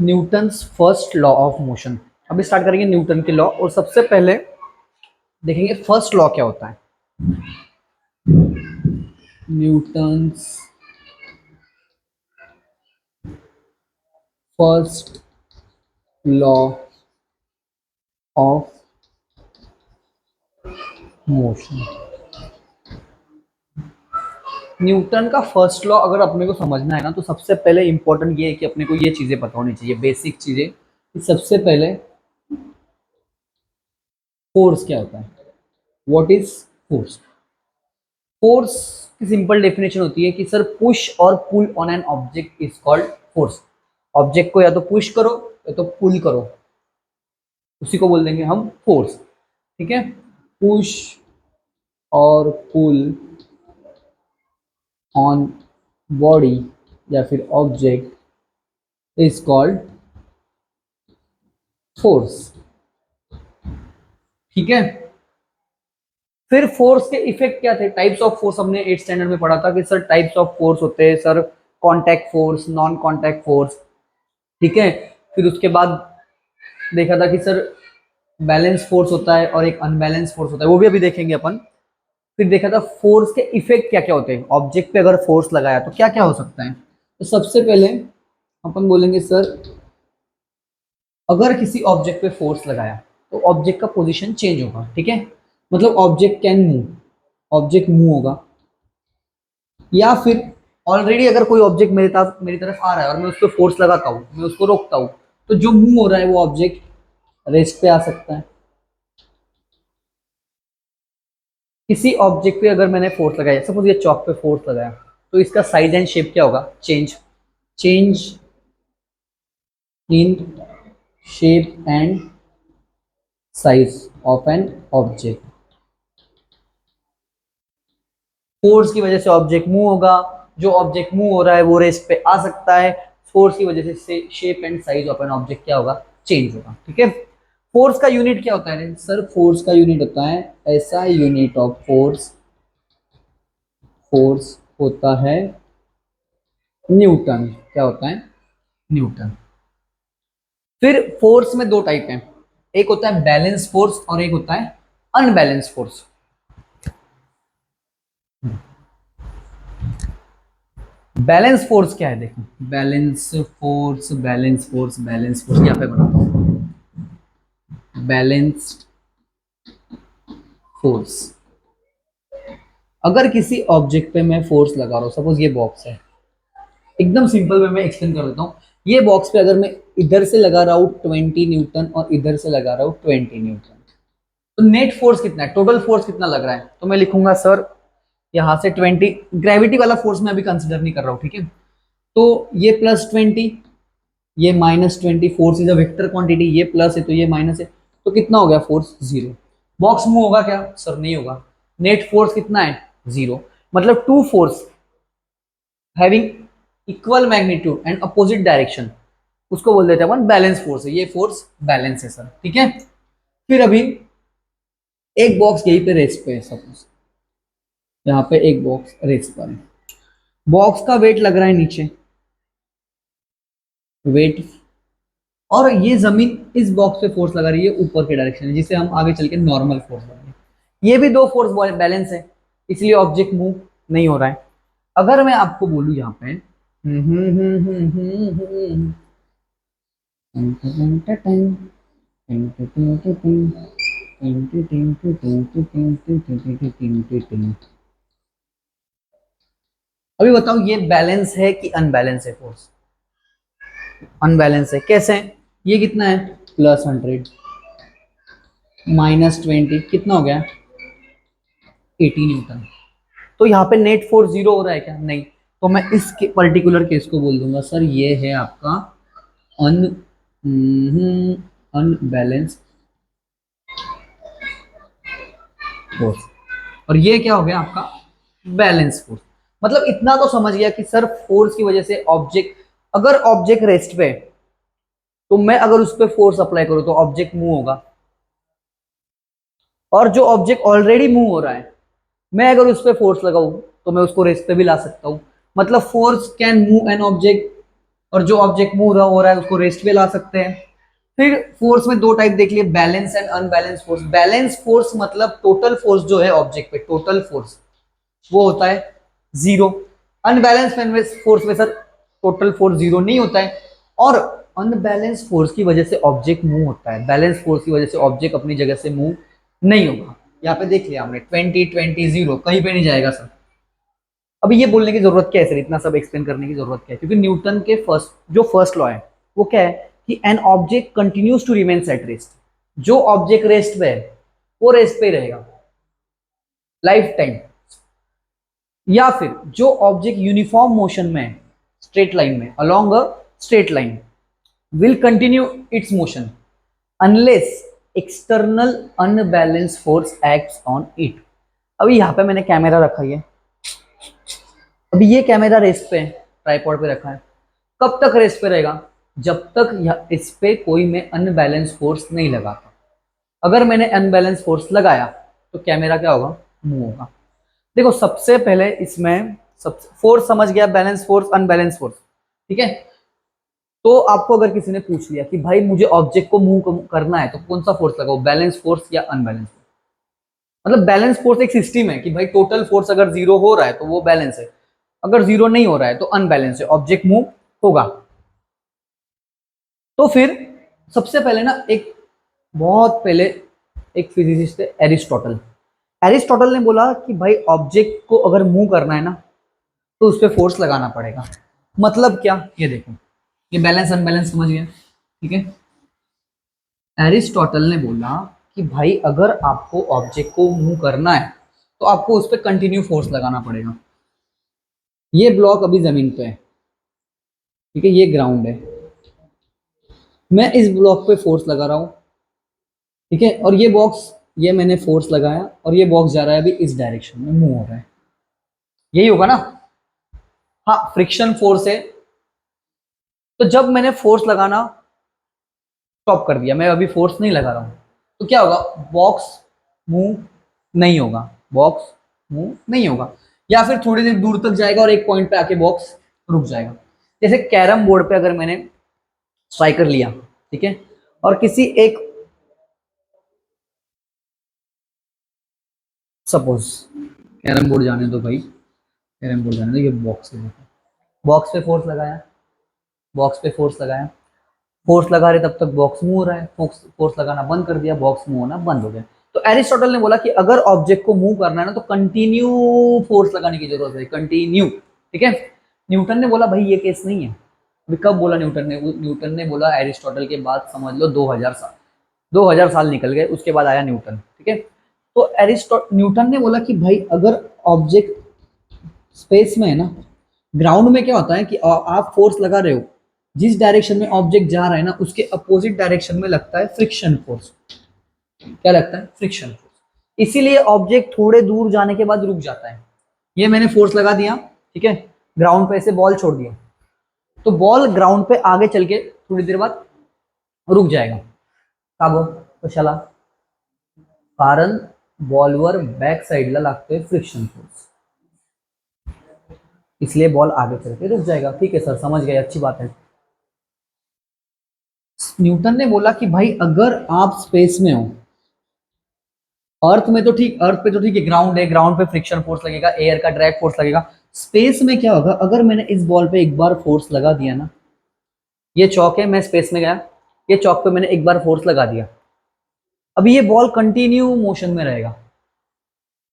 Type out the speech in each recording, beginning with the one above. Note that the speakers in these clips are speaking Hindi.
Newton's first law of motion. अभी स्टार्ट करेंगे न्यूटन के लॉ, और सबसे पहले देखेंगे फर्स्ट लॉ क्या होता है। Newton's first law of motion. Newton का फर्स्ट लॉ अगर अपने को समझना है ना, तो सबसे पहले इंपॉर्टेंट ये है कि अपने को ये चीजें पता होनी चाहिए, बेसिक चीजें, कि सबसे पहले फोर्स क्या होता है। What is force? फोर्स की सिंपल डेफिनेशन होती है कि सर पुश और pull on an object is called force. Object को या तो पुश करो या तो पुल करो, उसी को बोल देंगे हम फोर्स। ठीक है, पुश और पुल ऑन बॉडी या फिर ऑब्जेक्ट इज कॉल्ड फोर्स। ठीक है, फिर फोर्स के इफेक्ट क्या थे, टाइप्स ऑफ फोर्स हमने 8 स्टैंडर्ड में पढ़ा था कि सर टाइप्स ऑफ फोर्स होते हैं sir, contact force, non contact force. ठीक है, फिर उसके बाद देखा था कि सर बैलेंस फोर्स होता है और एक अनबैलेंस फोर्स होता है, वो भी अभी देखेंगे अपन। फिर देखा था फोर्स के इफेक्ट क्या क्या होते हैं, ऑब्जेक्ट पे अगर फोर्स लगाया तो क्या क्या हो सकता है। तो सबसे पहले अपन बोलेंगे सर, अगर किसी ऑब्जेक्ट पे फोर्स लगाया तो ऑब्जेक्ट का पोजीशन चेंज होगा। ठीक है, मतलब object can move, object move होगा। या फिर ऑलरेडी अगर कोई ऑब्जेक्ट मेरी तरफ आ रहा है और मैं उस पर फोर्स लगाता हूँ, मैं उसको रोकता हूँ, तो जो मूव हो रहा है वो ऑब्जेक्ट रेस्ट पे आ सकता है। किसी ऑब्जेक्ट पे अगर मैंने फोर्स लगाया, सपोज ये चौक पे फोर्स लगाया, तो इसका साइज एंड शेप क्या होगा, change. Change in shape and size of an object. Force की वजह से ऑब्जेक्ट मूव होगा, जो ऑब्जेक्ट मूव हो रहा है वो रेस्ट पे आ सकता है, फोर्स की वजह से shape and size of an object क्या होगा, चेंज होगा। ठीक है, फोर्स का यूनिट क्या होता है सर? फोर्स का यूनिट होता है ऐसा यूनिट ऑफ फोर्स, फोर्स होता है न्यूटन। क्या होता है? न्यूटन। फिर फोर्स में दो टाइप हैं, एक होता है बैलेंस फोर्स और एक होता है अनबैलेंस फोर्स। बैलेंस फोर्स क्या है, देखो balance force, balance force, balance force यहाँ पे बनाता हूँ, बैलेंस्ड फोर्स। अगर किसी ऑब्जेक्ट पे मैं फोर्स लगा रहा हूँ, सपोज ये बॉक्स है, एकदम सिंपल वे में एक्सप्लेन कर देता हूँ। ये बॉक्स पे अगर मैं इधर से लगा रहा हूँ 20 न्यूटन और इधर से लगा रहा हूँ 20 न्यूटन, तो नेट फोर्स कितना है, टोटल फोर्स कितना लग रहा है? तो मैं लिखूंगा सर यहाँ से 20, ग्रेविटी वाला फोर्स मैं अभी कंसिडर नहीं कर रहा हूँ। ठीक है, तो ये +20, ये -20, force is a vector quantity, ये प्लस है तो ये माइनस है, तो कितना हो गया फोर्स? 0। बॉक्स मूव होगा क्या सर? नहीं होगा। नेट फोर्स कितना है? 0। मतलब two force having equal magnitude and opposite direction, उसको बोल देते हैं अपन बैलेंस फोर्स है। ये फोर्स बैलेंस है सर। ठीक है, फिर अभी एक बॉक्स यहीं पे रेस्ट पे है, सपोज यहाँ पे एक बॉक्स रेस्ट पर है, बॉक्स का वेट लग रहा है नीचे, वेट, और ये जमीन इस बॉक्स पे फोर्स लगा रही है ऊपर के डायरेक्शन में, जिसे हम आगे चल के नॉर्मल फोर्स बोलेंगे। ये भी दो फोर्स बैलेंस है, इसलिए ऑब्जेक्ट मूव नहीं हो रहा है। अगर मैं आपको बोलूं यहाँ पे अभी बताओ ये बैलेंस है कि अनबैलेंस है फोर्स? अनबैलेंस है। कैसे? ये कितना है? +100, -20 कितना हो गया? 80 न्यूटन। तो यहाँ पे नेट फोर्स 0 हो रहा है क्या? नहीं। तो मैं इस पर्टिकुलर केस को बोल दूंगा सर ये है आपका अन अनबैलेंस फोर्स, और ये क्या हो गया आपका? Balance force. मतलब इतना तो समझ गया कि सर फोर्स की वजह से ऑब्जेक्ट, अगर ऑब्जेक्ट रेस्ट पे, तो मैं अगर उस पर फोर्स अप्लाई करूं तो ऑब्जेक्ट मूव होगा, और जो ऑब्जेक्ट ऑलरेडी मूव हो रहा है, मैं अगर उस पर फोर्स लगाऊं तो मैं उसको रेस्ट पे भी ला सकता हूं। मतलब force can move an object, और जो ऑब्जेक्ट मूव हो रहा है उसको रेस्ट पे ला सकते हैं। फिर फोर्स में दो टाइप देख लिए, balance and unbalance force. Balance force मतलब टोटल फोर्स जो है ऑब्जेक्ट पे, टोटल फोर्स वो होता है जीरो। अनबैलेंस फोर्स में सर टोटल फोर्स जीरो नहीं होता है, और अनबैलेंस फोर्स की वजह से ऑब्जेक्ट मूव होता है, बैलेंस फोर्स की वजह से ऑब्जेक्ट अपनी जगह से मूव नहीं होगा। यहाँ पे देख लिया हमने 20 20 0 कहीं पे नहीं जाएगा सर। अभी ये बोलने की जरूरत क्या है सर, इतना सब एक्सप्लेन करने की जरूरत क्या है, क्योंकि न्यूटन के फर्स्ट लॉ है वो क्या है कि an object continues to remains at rest. जो ऑब्जेक्ट रेस्ट पे है वो रेस्ट पे ही रहेगा लाइफ टाइम, या फिर जो ऑब्जेक्ट यूनिफॉर्म मोशन में है, स्ट्रेट लाइन में, along a straight line, will continue its motion unless external unbalance force acts on it. अभी यहाँ पे मैंने कैमरा रखा है, अभी ये कैमरा रेस्ट पे है, ट्राइपॉड पे रखा है। कब तक रेस्ट पे रहेगा? जब तक इस पे कोई मैं अनबैलेंस फोर्स नहीं लगाता। अगर मैंने अनबैलेंस फोर्स लगाया तो कैमरा क्या होगा? मूव होगा। देखो सबसे पहले इसमें सब फोर्स समझ गया, बैलेंस फोर्स अनबैलेंस फोर्स, ठीक है। तो आपको अगर किसी ने पूछ लिया कि भाई मुझे ऑब्जेक्ट को मूव करना है तो कौन सा फोर्स लगाओ, बैलेंस फोर्स या अनबैलेंस फोर्स? मतलब बैलेंस फोर्स एक सिस्टम है कि भाई टोटल फोर्स अगर जीरो हो रहा है तो वो बैलेंस है, अगर जीरो नहीं हो रहा है तो अनबैलेंस है, ऑब्जेक्ट मूव होगा। तो फिर सबसे पहले ना एक बहुत पहले एक फिजिसिस्ट थे एरिस्टोटल। एरिस्टोटल ने बोला कि भाई ऑब्जेक्ट को अगर मूव करना है ना तो उस पर फोर्स लगाना पड़ेगा। मतलब क्या, ये देखो, ये बैलेंस अनबैलेंस समझ गया, ठीक है। एरिस्टोटल ने बोला कि भाई अगर आपको ऑब्जेक्ट को मूव करना है तो आपको उस पर कंटिन्यू फोर्स लगाना पड़ेगा। ये ब्लॉक अभी जमीन पे है, ठीक है, ये ग्राउंड है, मैं इस ब्लॉक पे फोर्स लगा रहा हूं, ठीक है, और ये बॉक्स, ये मैंने फोर्स लगाया और ये बॉक्स जा रहा है अभी इस डायरेक्शन में, मूव हो रहा है, यही होगा ना। हाँ, फ्रिक्शन फोर्स है। तो जब मैंने फोर्स लगाना स्टॉप कर दिया, मैं अभी फोर्स नहीं लगा रहा हूं, तो क्या होगा? बॉक्स मूव नहीं होगा, बॉक्स मूव नहीं होगा, या फिर थोड़ी देर दूर तक जाएगा और एक पॉइंट पे आके बॉक्स रुक जाएगा। जैसे कैरम बोर्ड पे अगर मैंने स्ट्राइकर लिया, ठीक है, और किसी एक, सपोज कैरम बोर्ड जाने दो भाई, कैरम बोर्ड जाने दो, ये बॉक्स है, बॉक्स पे फोर्स लगाया, बॉक्स पे फोर्स लगाया, फोर्स लगा रहे तब तक बॉक्स मूव हो रहा है, फोर्स फोर्स लगाना बंद कर दिया, बॉक्स मूव होना बंद हो गया। तो एरिस्टोटल ने बोला कि अगर ऑब्जेक्ट को मूव करना है ना तो कंटिन्यू फोर्स लगाने की जरूरत है, कंटिन्यू, ठीक है। न्यूटन ने बोला भाई ये केस नहीं है। अभी कब बोला न्यूटन ने? न्यूटन ने बोला एरिस्टोटल के बाद समझ लो 2000 साल, 2000 साल निकल गए, उसके बाद आया न्यूटन, ठीक है। तो न्यूटन ने बोला कि भाई अगर ऑब्जेक्ट स्पेस में है ना, ग्राउंड में क्या होता है कि आप फोर्स लगा रहे हो, जिस डायरेक्शन में ऑब्जेक्ट जा रहा है ना उसके अपोजिट डायरेक्शन में लगता है फ्रिक्शन फोर्स। क्या लगता है? Friction force. इसीलिए ऑब्जेक्ट थोड़े दूर जाने के बाद रुक जाता है। ये मैंने फोर्स लगा दिया, ठीक है, ग्राउंड पे ऐसे बॉल छोड़ दिया, तो बॉल ग्राउंड पे आगे चल के थोड़ी देर बाद रुक जाएगा। कब? कशाला? कारण बॉलवर बॅक साईडला लागतोय फ्रिक्शन फोर्स, इसलिए बॉल आगे चल के रुक जाएगा। ठीक है सर, समझ गए, अच्छी बात है। न्यूटन ने बोला कि भाई अगर आप स्पेस में हो, अर्थ में तो ठीक, अर्थ पे तो ठीक है, ग्राउंड है, ग्राउंड पे फ्रिक्शन फोर्स लगेगा, एयर का ड्रैग फोर्स लगेगा। स्पेस में क्या होगा? अगर मैंने इस बॉल पे एक बार फोर्स लगा दिया ना, ये चौक है, मैं स्पेस में गया, ये चौक पे मैंने एक बार फोर्स लगा दिया, अभी ये बॉल कंटिन्यू मोशन में रहेगा,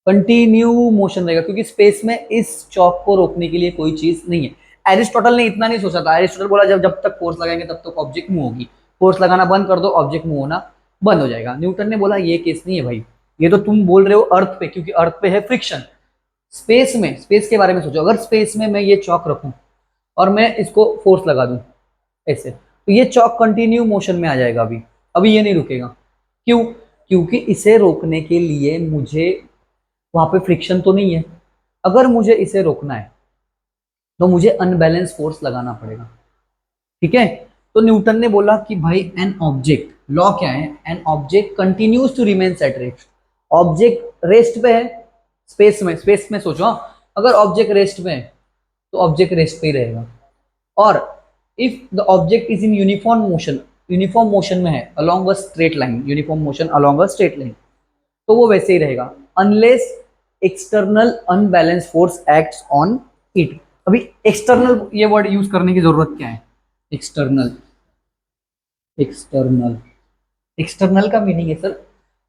कंटिन्यू मोशन रहेगा, क्योंकि स्पेस में इस चौक को रोकने के लिए कोई चीज नहीं है। एरिस्टोटल ने इतना नहीं सोचा था, एरिस्टोटल बोला जब जब तक फोर्स लगाएंगे तब तक ऑब्जेक्ट मूव होगी, फोर्स लगाना बंद कर दो ऑब्जेक्ट मूव होना बंद हो जाएगा। न्यूटन ने बोला ये केस नहीं है भाई, ये तो तुम बोल रहे हो अर्थ पे, क्योंकि अर्थ पे है फ्रिक्शन। स्पेस में, स्पेस के बारे में सोचो, अगर स्पेस में मैं ये चौक रखूं और मैं इसको फोर्स लगा दूं ऐसे, तो ये चौक कंटिन्यू मोशन में आ जाएगा, अभी अभी ये नहीं रुकेगा। क्यों? क्योंकि इसे रोकने के लिए मुझे वहां पे फ्रिक्शन तो नहीं है, अगर मुझे इसे रोकना है तो मुझे अनबैलेंस फोर्स लगाना पड़ेगा, ठीक है। तो न्यूटन ने बोला कि भाई एन ऑब्जेक्ट, लॉ क्या है? An object continues to remain at rest. Object rest पे है, स्पेस में, स्पेस में सोचो, अगर ऑब्जेक्ट रेस्ट पे है तो ऑब्जेक्ट रेस्ट पे ही रहेगा। और if the object is in uniform motion में है along a straight line, uniform motion along a straight line, तो वो वैसे ही रहेगा unless external unbalance force acts on it. अभी एक्सटर्नल ये वर्ड यूज करने की जरूरत क्या है? एक्सटर्नल, एक्सटर्नल, एक्सटर्नल का मीनिंग है सर,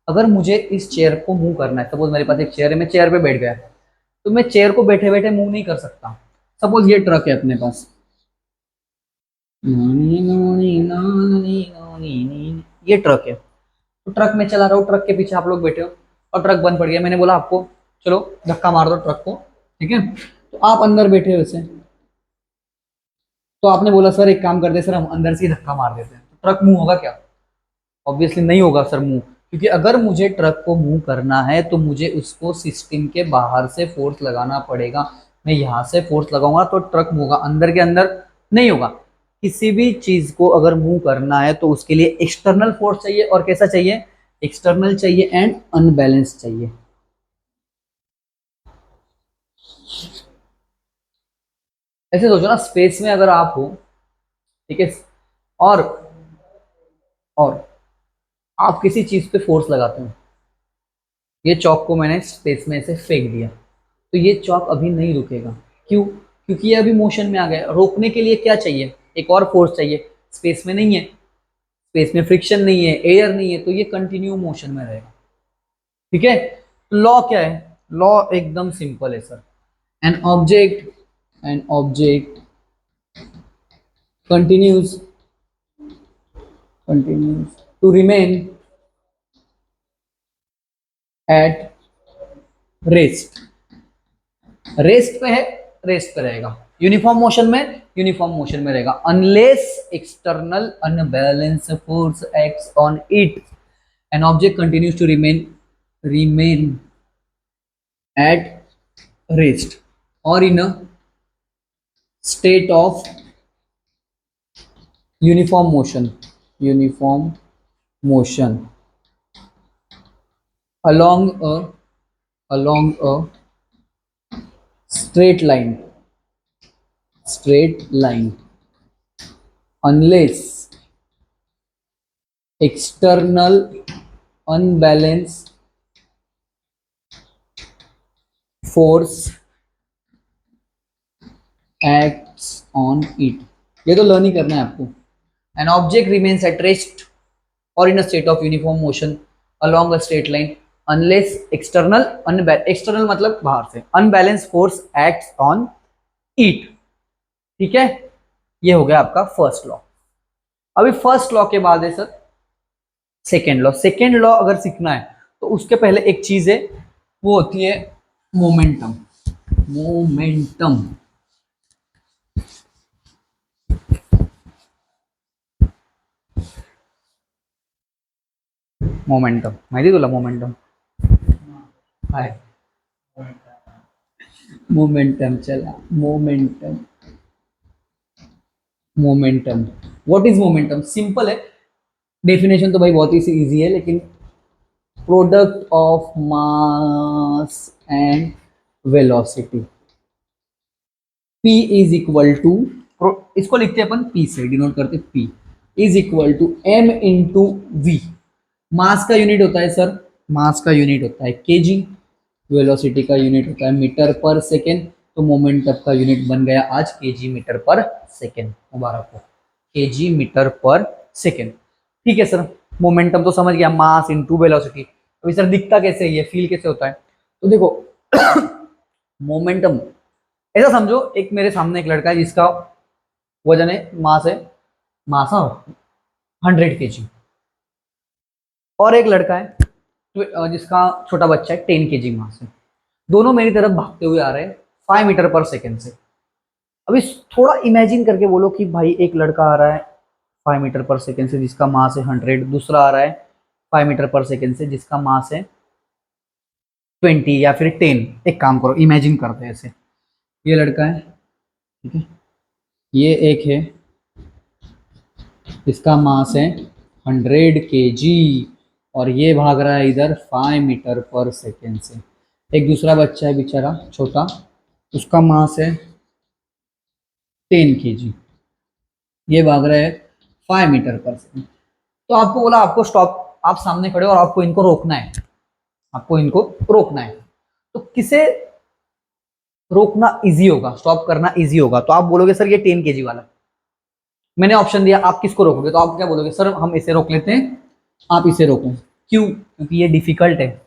अगर मुझे इस चेयर को मूव करना है, सपोज मेरे पास एक चेयर है, मैं चेयर पे बैठ गया, तो मैं चेयर को बैठे बैठे मूव नहीं कर सकता। सपोज ये ट्रक है अपने पास, ये ट्रक है, तो ट्रक में चला रहा हूँ, ट्रक के पीछे आप लोग बैठे हो और ट्रक बंद पड़ गया, मैंने बोला आपको चलो धक्का मार दो ट्रक को, ठीक है, तो आप अंदर बैठे हो वैसे, तो आपने बोला सर एक काम करते हैं सर, हम अंदर से ही धक्का मार देते हैं, तो ट्रक मूव होगा क्या? ऑब्वियसली नहीं होगा सर मूव, क्योंकि अगर मुझे ट्रक को मूव करना है तो मुझे उसको सिस्टम के बाहर से फोर्स लगाना पड़ेगा। मैं यहाँ से फोर्स लगाऊंगा तो ट्रक मूव होगा, अंदर के अंदर नहीं होगा। किसी भी चीज को अगर मूव करना है तो उसके लिए एक्सटर्नल फोर्स चाहिए, और कैसा चाहिए? एक्सटर्नल चाहिए एंड अनबैलेंस चाहिए। ऐसे सोचो ना, स्पेस में अगर आप हो, ठीक है, और और आप किसी चीज पे फोर्स लगाते हो, ये चौक को मैंने स्पेस में ऐसे फेंक दिया, तो ये चौक अभी नहीं रुकेगा। क्यों? क्योंकि ये अभी मोशन में आ गया। रोकने के लिए क्या चाहिए? एक और फोर्स चाहिए, स्पेस में नहीं है, स्पेस में फ्रिक्शन नहीं है, एयर नहीं है, तो ये कंटिन्यू मोशन में रहेगा। ठीक है, लॉ क्या है? लॉ एकदम सिंपल है sir, an object continues continues to remain at rest. Rest पे है, रेस्ट पे रहेगा। यूनिफॉर्म मोशन में, यूनिफॉर्म मोशन में रहेगा, unless external unbalance force acts on it an object continues to remain at rest और in a state of uniform motion along a along a straight line unless external unbalanced force acts on it। ये तो लर्न ही करना है आपको। An object remains at rest और in a state of uniform motion along a straight line unless external मतलब बाहर से, unbalanced force acts on it। ठीक है, ये हो गया आपका फर्स्ट लॉ। अभी फर्स्ट लॉ के बाद है sir second law. Second law अगर सीखना है तो उसके पहले एक चीज है, वो होती है मोमेंटम। मोमेंटम, मोमेंटम माहिती तुला? मोमेंटम हाय, मोमेंटम चला, momentum, momentum, what is momentum? Simple है, डेफिनेशन तो भाई बहुत ही इजी है, लेकिन product of mass and velocity. P is equal to, इसको लिखते हैं अपन P से डिनोट करते P is equal to M into V. Mass का यूनिट होता है सर, मास का यूनिट होता है केजी, वेलोसिटी का यूनिट होता है मीटर पर सेकेंड, तो मोमेंटम का यूनिट बन गया आज केजी मीटर पर सेकेंड। मुबारक हो, केजी मीटर पर सेकेंड। ठीक है सर, मोमेंटम तो समझ गया, मास इंटू वेलोसिटी। अभी सर दिखता कैसे है, ये फील कैसे होता है? तो देखो मोमेंटम ऐसा समझो, एक मेरे सामने एक लड़का है जिसका वजन है, मास 100 kg, और एक लड़का है जिसका छोटा बच्चा है 10 kg मास है। दोनों मेरी तरफ भागते हुए आ रहे हैं 5 मीटर पर सेकेंड से। अभी थोड़ा इमेजिन करके बोलो कि भाई एक लड़का आ रहा है 5 मीटर पर सेकेंड से जिसका मास है 100, दूसरा आ रहा है 5 मीटर पर सेकेंड से जिसका मास है 20 या फिर 10। एक काम करो, इमेजिन करते हैं ऐसे, ये लड़का है, ठीक है, ये एक है, इसका मास है 100 kg, और ये भाग रहा है इधर 5 मीटर पर सेकेंड से। एक दूसरा बच्चा है बेचारा छोटा, उसका मास है 10 kg, ये भाग रहा है 5 मीटर पर सेकेंड। तो आपको बोला आपको स्टॉप, आप सामने खड़े हो और आपको इनको रोकना है, आपको इनको रोकना है। तो किसे रोकना इजी होगा, स्टॉप करना इजी होगा? तो आप बोलोगे सर ये 10 kg वाला। मैंने ऑप्शन दिया, आप किसको रोकोगे? तो आप क्या बोलोगे? सर हम इसे रोक लेते हैं, आप इसे रोको। क्यों? क्योंकि ये डिफिकल्ट है,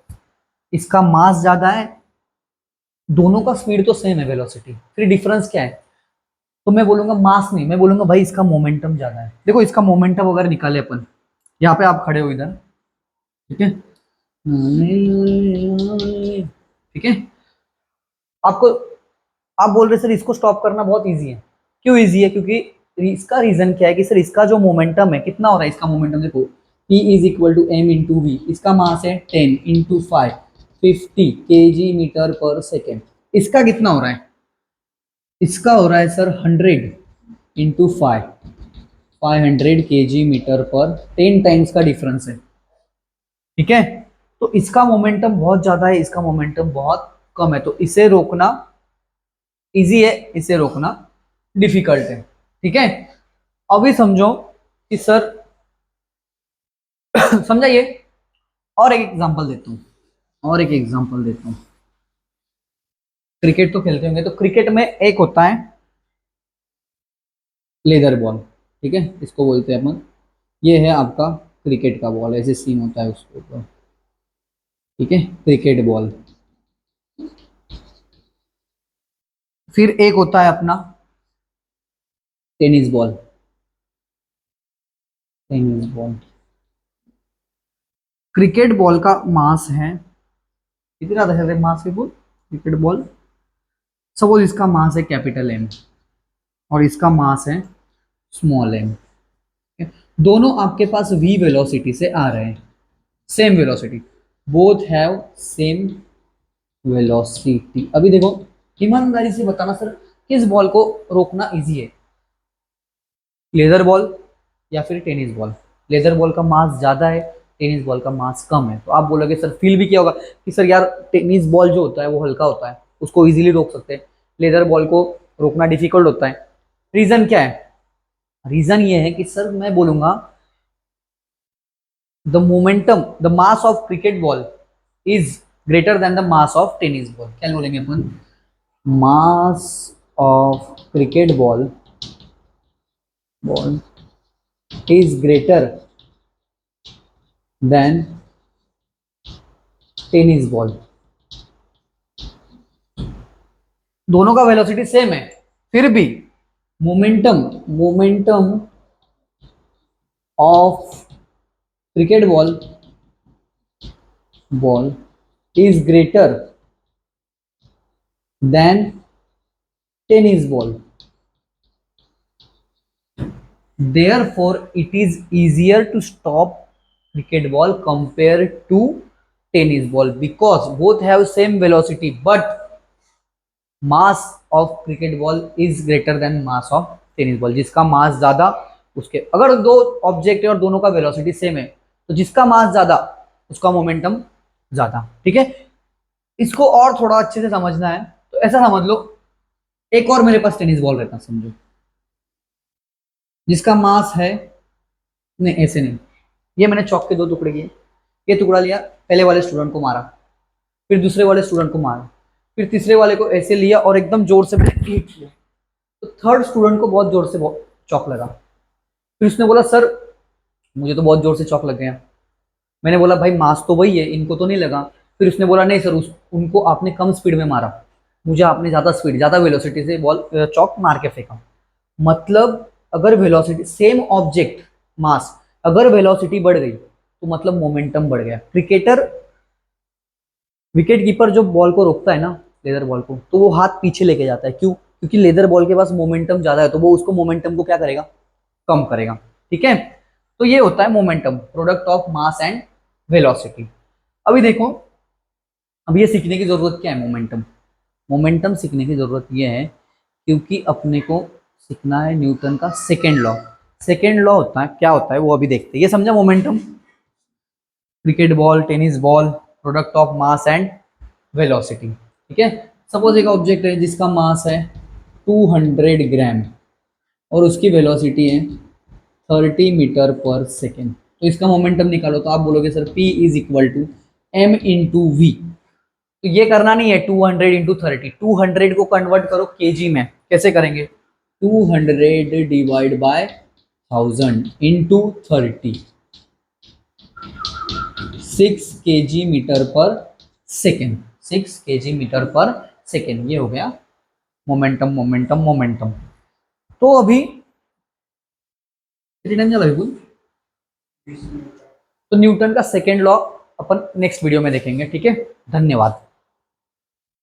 इसका मास ज्यादा है, दोनों का स्पीड तो सेम है, वेलोसिटी, फिर डिफरेंस क्या है? तो मैं बोलूंगा मास नहीं, मैं बोलूंगा भाई इसका मोमेंटम ज्यादा है। देखो इसका मोमेंटम अगर निकाले अपन, यहाँ पे आप खड़े हो इधर, ठीक है, ठीक है, आपको, आप बोल रहे सर इसको स्टॉप करना बहुत इजी है। क्यों इजी है? क्योंकि इसका रीजन क्या है कि सर इसका जो मोमेंटम है कितना हो रहा है, इसका मोमेंटम देखो, E is equal to M into V, इसका मास है 10 इंटू 5, 50 kg/s। इसका कितना हो रहा है? इसका हो रहा है सर 100 इंटू 5, 500 kg/m, 10 टाइम्स का डिफरेंस है, ठीक है। तो इसका मोमेंटम बहुत ज्यादा है, इसका मोमेंटम बहुत कम है, तो इसे रोकना इजी है, इसे रोकना डिफिकल्ट है, ठीक है। अभी समझो कि सर समझाइए, और एक एग्जांपल देता हूँ, और एक एग्जांपल देता हूँ। क्रिकेट तो खेलते होंगे, तो क्रिकेट में एक होता है लेदर बॉल, ठीक है, इसको बोलते हैं अपन, ये है आपका क्रिकेट का बॉल, ऐसे सीन होता है उसके ऊपर, ठीक है, क्रिकेट बॉल। फिर एक होता है अपना tennis ball, tennis ball. Cricket ball का मास है कितना था सर? मास के बोल, क्रिकेट बॉल, सपोज इसका मास है कैपिटल एम और इसका मास है स्मॉल एम, दोनों आपके पास v वेलोसिटी से आ रहे हैं, same velocity, both have same velocity. अभी देखो, ईमानदारी से बताना सर किस बॉल को रोकना इजी है, लेदर बॉल या फिर टेनिस बॉल? लेदर बॉल का मास ज्यादा है, टेनिस बॉल का मास कम है। तो आप बोलोगे सर फील भी किया होगा कि सर यार टेनिस बॉल जो होता है वो हल्का होता है, उसको इजीली रोक सकते हैं, लेदर बॉल को रोकना डिफिकल्ट होता है। रीजन क्या है? रीजन ये है कि सर मैं बोलूंगा the momentum, the mass of cricket ball is greater than the mass of tennis ball. क्या बोलेंगे अपन? Mass of cricket ball ball is greater than tennis ball. दोनों का वेलोसिटी सेम है, फिर भी momentum, momentum of cricket ball ball is greater than tennis ball, therefore it is easier to stop cricket ball compared to tennis ball because both have same velocity but mass of cricket ball is greater then mass of tennis ball. जिसका मास ज्यादा, उसके, अगर दो ऑब्जेक्ट है और दोनों का वेलोसिटी सेम है, तो जिसका मास ज्यादा उसका मोमेंटम ज्यादा, ठीक है। इसको और थोड़ा अच्छे से समझना है तो ऐसा समझ लो, एक और मेरे पास टेनिस बॉल रहता, समझो, जिसका मास है, नहीं ऐसे नहीं, ये मैंने चौक के दो टुकड़े किए, ये टुकड़ा लिया, पहले वाले स्टूडेंट को मारा, फिर दूसरे वाले स्टूडेंट को मारा, फिर तीसरे वाले को ऐसे लिया और एकदम जोर से मैंने हिट किया, तो थर्ड स्टूडेंट को बहुत जोर से चौक लगा। फिर उसने बोला सर मुझे तो बहुत जोर से चौक लग गया। मैंने बोला भाई मास तो वही है, इनको तो नहीं लगा। फिर उसने बोला नहीं सर उनको आपने कम स्पीड में मारा, मुझे आपने ज्यादा स्पीड, ज्यादा वेलोसिटी से बॉल चौक मार के फेंका। मतलब अगर वेलोसिटी सेम ऑब्जेक्ट मास, अगर वेलोसिटी बढ़ गई तो मतलब मोमेंटम बढ़ गया। क्रिकेटर, विकेट कीपर जो बॉल को रोकता है ना, लेदर बॉल को, तो वो हाथ पीछे लेके जाता है। क्यों? क्योंकि लेदर बॉल के पास मोमेंटम ज्यादा है, तो वो उसको मोमेंटम को क्या करेगा? कम करेगा, ठीक है। तो ये होता है momentum, product of mass and velocity. अभी देखो, अब ये सीखने की जरूरत क्या है? मोमेंटम, मोमेंटम सीखने की जरूरत ये है क्योंकि अपने को सीखना है न्यूटन का सेकेंड लॉ। सेकेंड लॉ होता है, क्या होता है वो अभी देखते हैं। ये समझा momentum, cricket ball, tennis ball, product of mass and velocity, ठीक है। सपोज एक ऑब्जेक्ट है जिसका मास है 200 ग्राम, और उसकी वेलोसिटी है 30 मीटर पर सेकेंड। तो इसका मोमेंटम निकालो, तो आप बोलोगे sir P is equal to m into V. तो ये करना नहीं है 200 इंटू 30, 200 को कन्वर्ट करो केजी में, कैसे करेंगे? 200 divide by 1000 into 30, 6 KG metre per second, 6 KG metre per second. ये हो गया मोमेंटम मोमेंटम मोमेंटम। तो अभी कितनी टाइम चला बिल्कुल। तो न्यूटन का सेकेंड लॉ अपन नेक्स्ट वीडियो में देखेंगे, ठीक है। धन्यवाद।